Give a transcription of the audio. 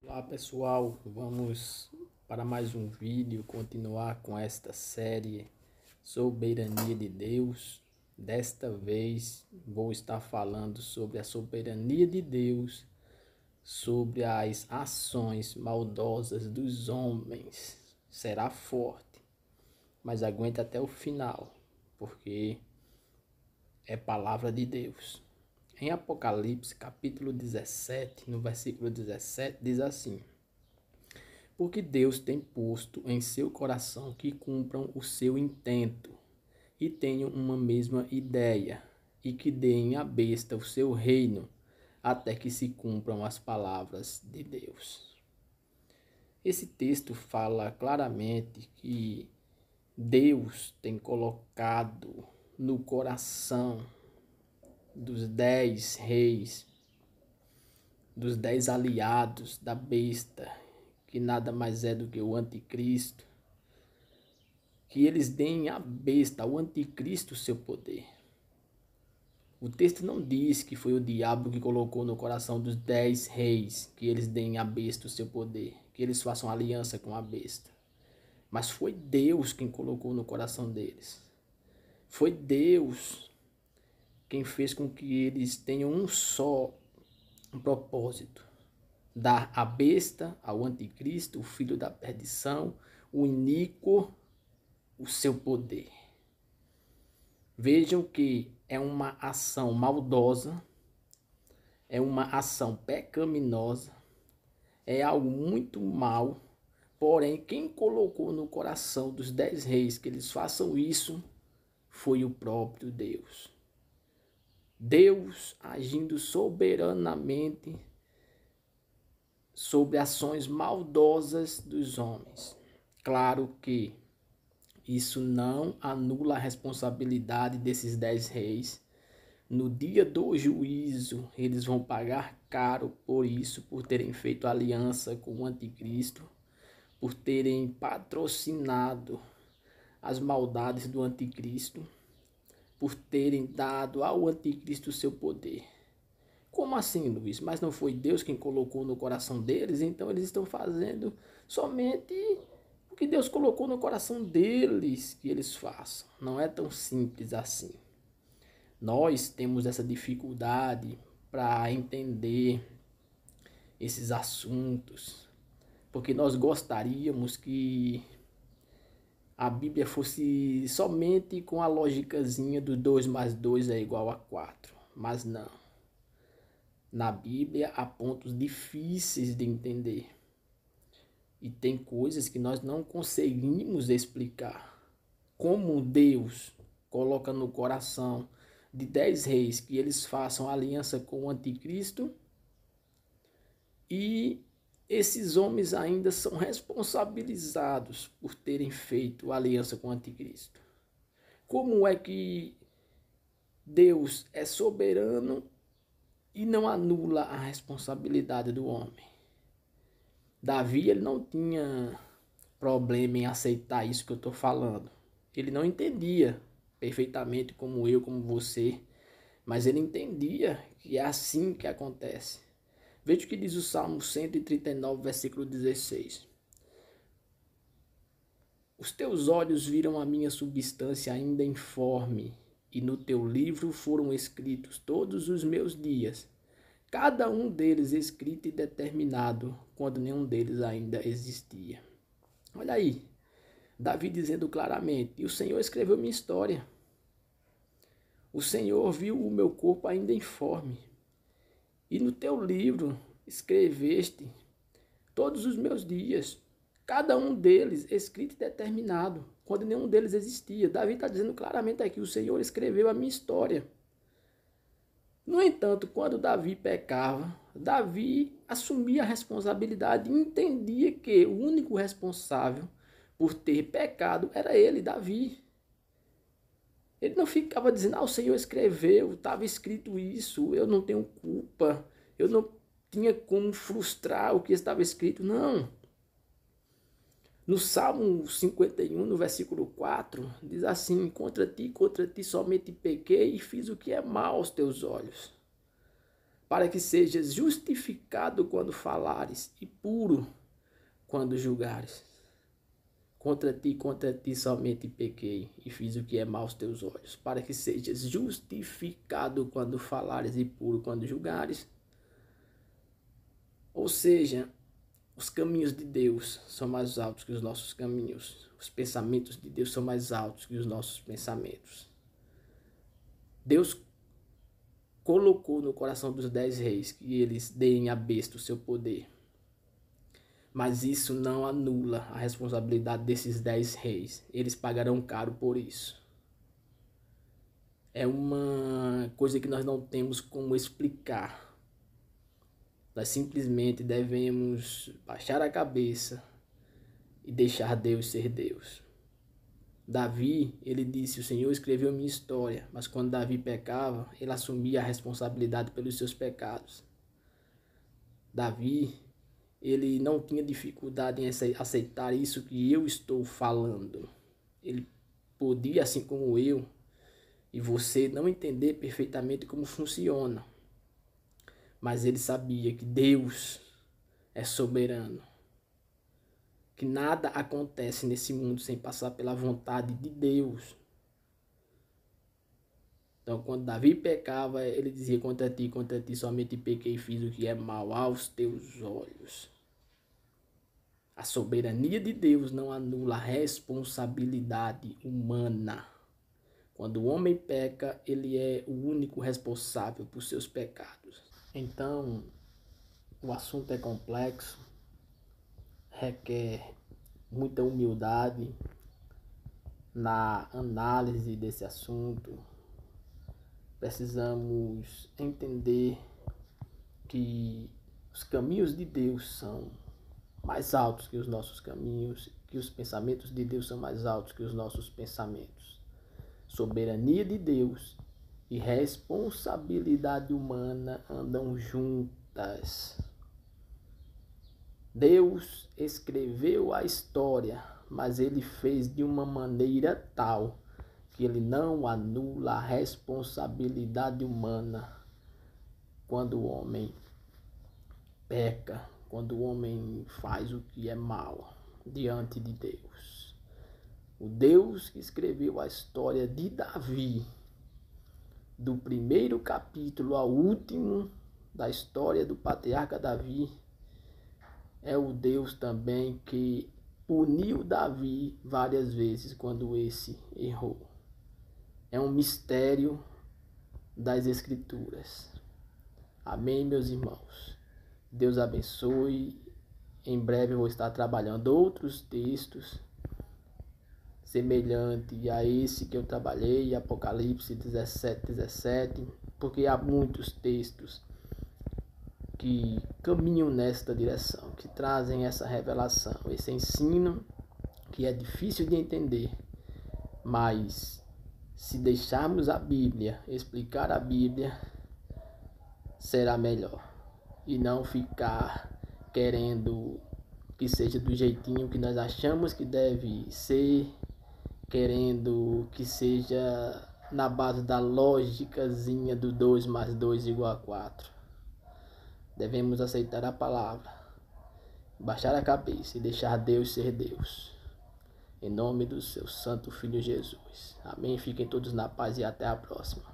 Olá pessoal, vamos para mais um vídeo, continuar com esta série Soberania de Deus. Desta vez vou estar falando sobre a soberania de Deus, sobre as ações maldosas dos homens. Será forte, mas aguente até o final, porque é palavra de Deus. Em Apocalipse, capítulo 17, no versículo 17, diz assim: porque Deus tem posto em seu coração que cumpram o seu intento e tenham uma mesma ideia, e que deem à besta o seu reino, até que se cumpram as palavras de Deus. Esse texto fala claramente que Deus tem colocado no coração dos 10 reis, dos 10 aliados da besta, que nada mais é do que o anticristo, que eles deem à besta, ao anticristo, o seu poder. O texto não diz que foi o diabo que colocou no coração dos 10 reis que eles deem à besta o seu poder, que eles façam aliança com a besta. Mas foi Deus quem colocou no coração deles. Foi Deus quem fez com que eles tenham um propósito: dar à besta, ao anticristo, o filho da perdição, o iníquo, o seu poder. Vejam que é uma ação maldosa, é uma ação pecaminosa, é algo muito mal, porém quem colocou no coração dos 10 reis que eles façam isso foi o próprio Deus. Deus agindo soberanamente sobre ações maldosas dos homens. Claro que isso não anula a responsabilidade desses 10 reis. No dia do juízo, eles vão pagar caro por isso, por terem feito aliança com o anticristo, por terem patrocinado as maldades do anticristo, por terem dado ao anticristo o seu poder. Como assim, Luiz? Mas não foi Deus quem colocou no coração deles? Então eles estão fazendo somente o que Deus colocou no coração deles que eles façam. Não é tão simples assim. Nós temos essa dificuldade para entender esses assuntos, porque nós gostaríamos que a Bíblia fosse somente com a lógicazinha do 2 mais 2 é igual a 4. Mas não. Na Bíblia há pontos difíceis de entender. E tem coisas que nós não conseguimos explicar. Como Deus coloca no coração de 10 reis que eles façam aliança com o anticristo, e esses homens ainda são responsabilizados por terem feito aliança com o anticristo. Como é que Deus é soberano e não anula a responsabilidade do homem? Davi, ele não tinha problema em aceitar isso que eu estou falando. Ele não entendia perfeitamente como eu, como você, mas ele entendia que é assim que acontece. Veja o que diz o Salmo 139, versículo 16. Os teus olhos viram a minha substância ainda informe, e no teu livro foram escritos todos os meus dias, cada um deles escrito e determinado, quando nenhum deles ainda existia. Olha aí, Davi dizendo claramente: e o Senhor escreveu minha história. O Senhor viu o meu corpo ainda informe, e no teu livro escreveste todos os meus dias, cada um deles escrito e determinado, quando nenhum deles existia. Davi está dizendo claramente aqui: o Senhor escreveu a minha história. No entanto, quando Davi pecava, Davi assumia a responsabilidade e entendia que o único responsável por ter pecado era ele, Davi. Ele não ficava dizendo: o Senhor escreveu, estava escrito isso, eu não tenho culpa, eu não tinha como frustrar o que estava escrito. Não. No Salmo 51, no versículo 4, diz assim: contra ti somente pequei e fiz o que é mal aos teus olhos, para que sejas justificado quando falares e puro quando julgares. Contra ti somente pequei e fiz o que é mau aos teus olhos, para que sejas justificado quando falares e puro quando julgares. Ou seja, os caminhos de Deus são mais altos que os nossos caminhos. Os pensamentos de Deus são mais altos que os nossos pensamentos. Deus colocou no coração dos 10 reis que eles deem à besta o seu poder. Mas isso não anula a responsabilidade desses 10 reis. Eles pagarão caro por isso. É uma coisa que nós não temos como explicar. Nós simplesmente devemos baixar a cabeça e deixar Deus ser Deus. Davi, ele disse: o Senhor escreveu minha história, mas quando Davi pecava, ele assumia a responsabilidade pelos seus pecados. Davi, ele não tinha dificuldade em aceitar isso que eu estou falando. Ele podia, assim como eu e você, não entender perfeitamente como funciona. Mas ele sabia que Deus é soberano. Que nada acontece nesse mundo sem passar pela vontade de Deus. Então, quando Davi pecava, ele dizia: contra ti somente pequei e fiz o que é mal aos teus olhos. A soberania de Deus não anula a responsabilidade humana. Quando o homem peca, ele é o único responsável por seus pecados. Então, o assunto é complexo, requer muita humildade na análise desse assunto. Precisamos entender que os caminhos de Deus são mais altos que os nossos caminhos, que os pensamentos de Deus são mais altos que os nossos pensamentos. Soberania de Deus e responsabilidade humana andam juntas. Deus escreveu a história, mas ele fez de uma maneira tal que ele não anula a responsabilidade humana quando o homem peca, quando o homem faz o que é mal diante de Deus. O Deus que escreveu a história de Davi, do primeiro capítulo ao último da história do patriarca Davi, é o Deus também que puniu Davi várias vezes quando esse errou. É um mistério das Escrituras. Amém, meus irmãos? Deus abençoe. Em breve eu vou estar trabalhando outros textos semelhantes a esse que eu trabalhei, Apocalipse 17, porque há muitos textos que caminham nesta direção, que trazem essa revelação, esse ensino que é difícil de entender, mas se deixarmos a Bíblia explicar a Bíblia, será melhor. E não ficar querendo que seja do jeitinho que nós achamos que deve ser, querendo que seja na base da lógicazinha do 2 mais 2 igual a 4. Devemos aceitar a palavra, baixar a cabeça e deixar Deus ser Deus. Em nome do seu santo Filho Jesus. Amém. Fiquem todos na paz e até a próxima.